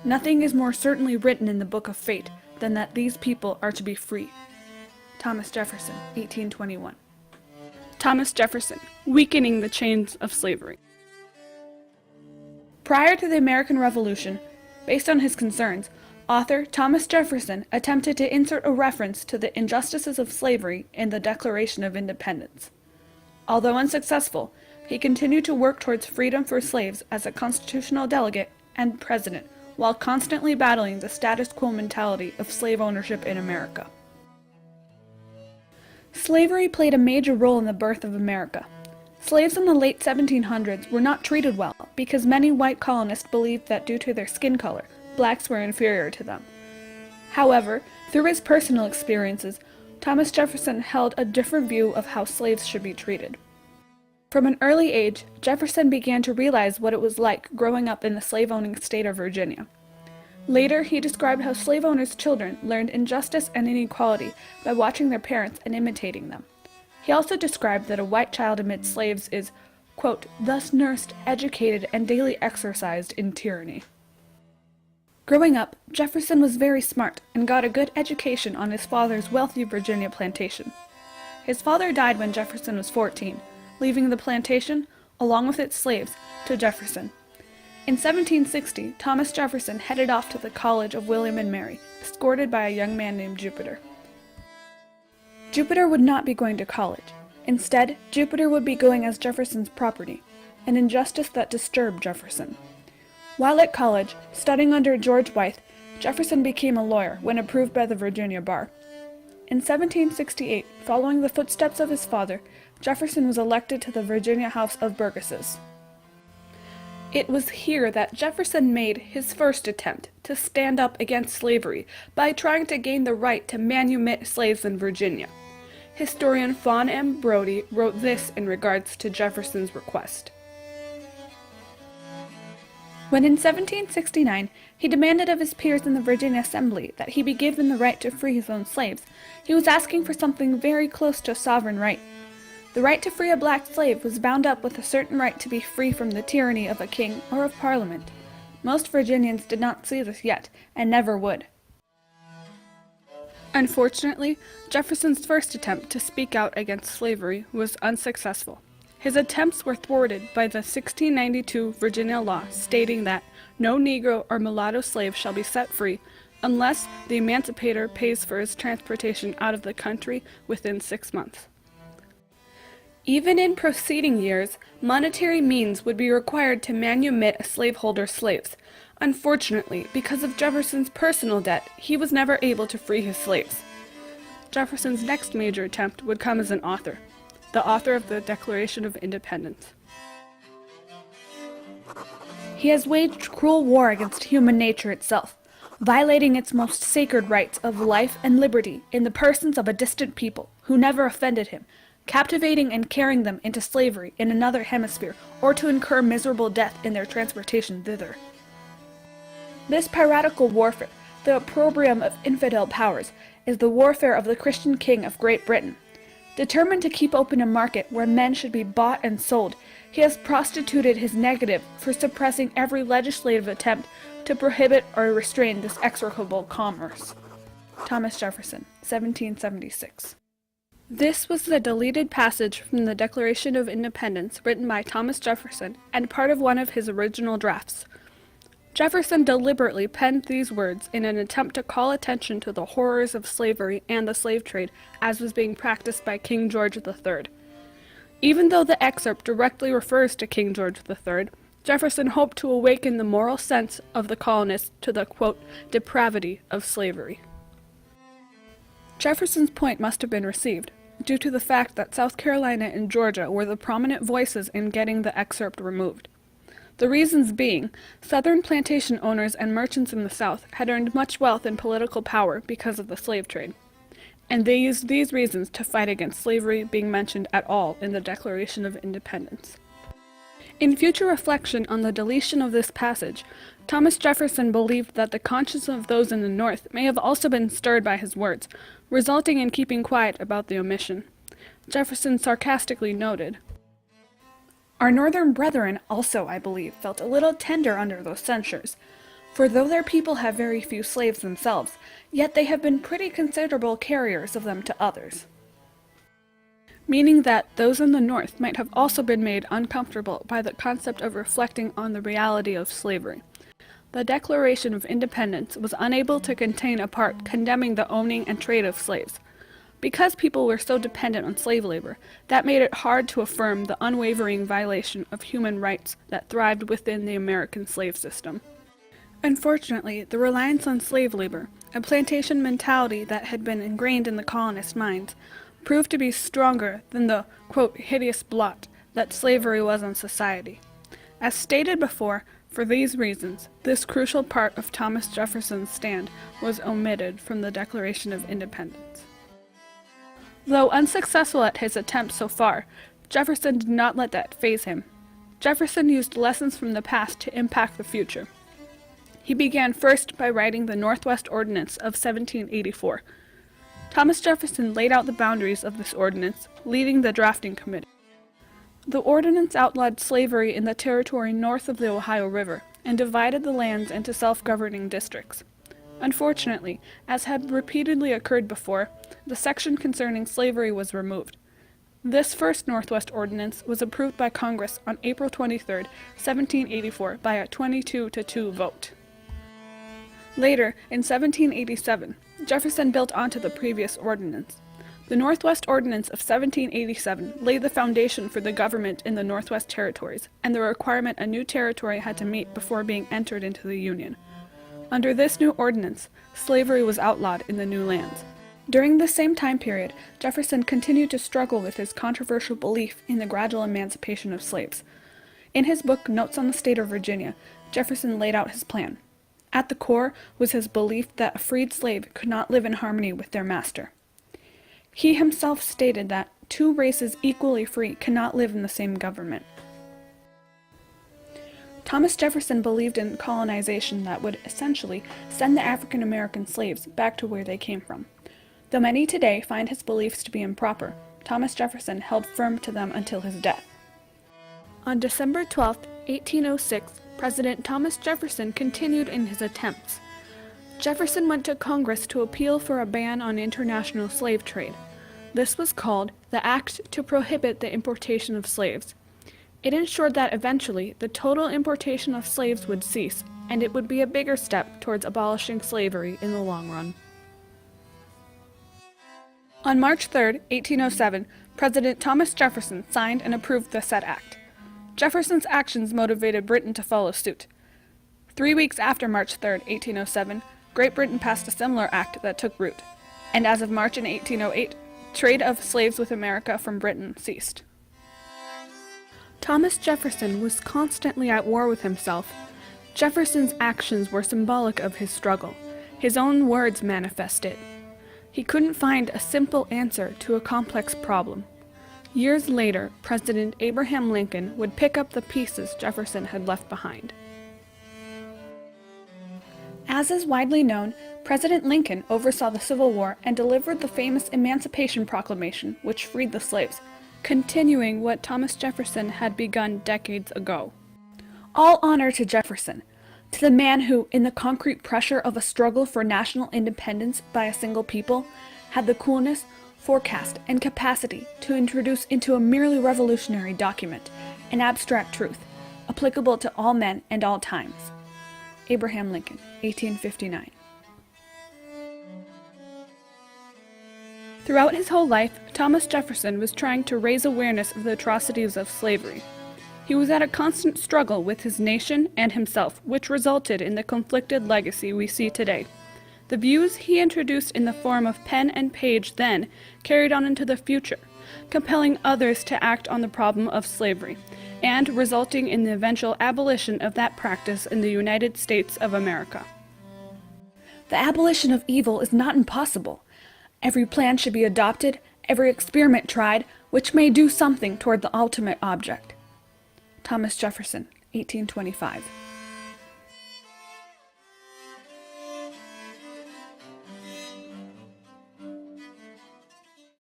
Nothing is more certainly written in the book of fate than that these people are to be free. Thomas Jefferson, 1821. Thomas Jefferson, weakening the chains of slavery. Prior to the American Revolution, based on his concerns, author Thomas Jefferson attempted to insert a reference to the injustices of slavery in the Declaration of Independence. Although unsuccessful, he continued to work towards freedom for slaves as a constitutional delegate and president, while constantly battling the status quo mentality of slave ownership in America. Slavery played a major role in the birth of America. Slaves in the late 1700s were not treated well because many white colonists believed that due to their skin color, blacks were inferior to them. However, through his personal experiences, Thomas Jefferson held a different view of how slaves should be treated. From an early age, Jefferson began to realize what it was like growing up in the slave-owning state of Virginia. Later, he described how slave owners' children learned injustice and inequality by watching their parents and imitating them. He also described that a white child amidst slaves is, quote, thus nursed, educated, and daily exercised in tyranny. Growing up, Jefferson was very smart and got a good education on his father's wealthy Virginia plantation. His father died when Jefferson was 14, leaving the plantation, along with its slaves, to Jefferson. In 1760, Thomas Jefferson headed off to the College of William and Mary, escorted by a young man named Jupiter. Jupiter would not be going to college. Instead, Jupiter would be going as Jefferson's property, an injustice that disturbed Jefferson. While at college, studying under George Wythe, Jefferson became a lawyer when approved by the Virginia bar. In 1768, following the footsteps of his father, Jefferson was elected to the Virginia House of Burgesses. It was here that Jefferson made his first attempt to stand up against slavery by trying to gain the right to manumit slaves in Virginia. Historian Fawn M. Brodie wrote this in regards to Jefferson's request. When in 1769 he demanded of his peers in the Virginia Assembly that he be given the right to free his own slaves, he was asking for something very close to a sovereign right. The right to free a black slave was bound up with a certain right to be free from the tyranny of a king or of Parliament. Most Virginians did not see this yet, and never would. Unfortunately, Jefferson's first attempt to speak out against slavery was unsuccessful. His attempts were thwarted by the 1692 Virginia law stating that no Negro or mulatto slave shall be set free unless the emancipator pays for his transportation out of the country within 6 months. Even in preceding years, monetary means would be required to manumit a slaveholder's slaves. Unfortunately, because of Jefferson's personal debt, he was never able to free his slaves. Jefferson's next major attempt would come as an author, the author of the Declaration of Independence. He has waged cruel war against human nature itself, violating its most sacred rights of life and liberty in the persons of a distant people who never offended him, captivating and carrying them into slavery in another hemisphere, or to incur miserable death in their transportation thither. This piratical warfare, the opprobrium of infidel powers, is the warfare of the Christian king of Great Britain. Determined to keep open a market where men should be bought and sold, he has prostituted his negative for suppressing every legislative attempt to prohibit or restrain this execrable commerce. Thomas Jefferson, 1776. This was the deleted passage from the Declaration of Independence written by Thomas Jefferson and part of one of his original drafts. Jefferson deliberately penned these words in an attempt to call attention to the horrors of slavery and the slave trade as was being practiced by King George III. Even though the excerpt directly refers to King George III, Jefferson hoped to awaken the moral sense of the colonists to the, quote, depravity of slavery. Jefferson's point must have been received, due to the fact that South Carolina and Georgia were the prominent voices in getting the excerpt removed. The reasons being, Southern plantation owners and merchants in the South had earned much wealth and political power because of the slave trade, and they used these reasons to fight against slavery being mentioned at all in the Declaration of Independence. In future reflection on the deletion of this passage, Thomas Jefferson believed that the conscience of those in the North may have also been stirred by his words, resulting in keeping quiet about the omission. Jefferson sarcastically noted, "Our Northern brethren also, I believe, felt a little tender under those censures, For though their people have very few slaves themselves, yet they have been pretty considerable carriers of them to others. Meaning that those in the North might have also been made uncomfortable by the concept of reflecting on the reality of slavery. The Declaration of Independence was unable to contain a part condemning the owning and trade of slaves. Because people were so dependent on slave labor, that made it hard to affirm the unwavering violation of human rights that thrived within the American slave system. Unfortunately, the reliance on slave labor, a plantation mentality that had been ingrained in the colonist minds, proved to be stronger than the, quote, hideous blot that slavery was on society. As stated before, for these reasons, this crucial part of Thomas Jefferson's stand was omitted from the Declaration of Independence. Though unsuccessful at his attempts so far, Jefferson did not let that faze him. Jefferson used lessons from the past to impact the future. He began first by writing the Northwest Ordinance of 1784. Thomas Jefferson laid out the boundaries of this ordinance, leading the drafting committee. The ordinance outlawed slavery in the territory north of the Ohio River and divided the lands into self-governing districts. Unfortunately, as had repeatedly occurred before, the section concerning slavery was removed. This first Northwest Ordinance was approved by Congress on April 23, 1784, by a 22-2 vote. Later, in 1787, Jefferson built onto the previous ordinance. The Northwest Ordinance of 1787 laid the foundation for the government in the Northwest Territories, and the requirement a new territory had to meet before being entered into the Union. Under this new ordinance, slavery was outlawed in the new lands. During this same time period, Jefferson continued to struggle with his controversial belief in the gradual emancipation of slaves. In his book, Notes on the State of Virginia, Jefferson laid out his plan. At the core was his belief that a freed slave could not live in harmony with their master. He himself stated that two races equally free cannot live in the same government. Thomas Jefferson believed in colonization that would essentially send the African American slaves back to where they came from. Though many today find his beliefs to be improper, Thomas Jefferson held firm to them until his death. On December 12, 1806, President Thomas Jefferson continued in his attempts. Jefferson went to Congress to appeal for a ban on international slave trade. This was called the Act to Prohibit the Importation of Slaves. It ensured that eventually the total importation of slaves would cease, and it would be a bigger step towards abolishing slavery in the long run. On March 3, 1807, President Thomas Jefferson signed and approved the said act. Jefferson's actions motivated Britain to follow suit. 3 weeks after March 3, 1807, Great Britain passed a similar act that took root, and as of March in 1808, trade of slaves with America from Britain ceased. Thomas Jefferson was constantly at war with himself. Jefferson's actions were symbolic of his struggle. His own words manifest it. He couldn't find a simple answer to a complex problem. Years later, President Abraham Lincoln would pick up the pieces Jefferson had left behind. As is widely known, President Lincoln oversaw the Civil War and delivered the famous Emancipation Proclamation, which freed the slaves, continuing what Thomas Jefferson had begun decades ago. All honor to Jefferson, to the man who, in the concrete pressure of a struggle for national independence by a single people, had the coolness, forecast, and capacity to introduce into a merely revolutionary document an abstract truth, applicable to all men and all times. Abraham Lincoln, 1859. Throughout his whole life, Thomas Jefferson was trying to raise awareness of the atrocities of slavery. He was at a constant struggle with his nation and himself, which resulted in the conflicted legacy we see today. The views he introduced in the form of pen and page then carried on into the future, compelling others to act on the problem of slavery, and resulting in the eventual abolition of that practice in the United States of America. The abolition of evil is not impossible. Every plan should be adopted, every experiment tried, which may do something toward the ultimate object. Thomas Jefferson, 1825.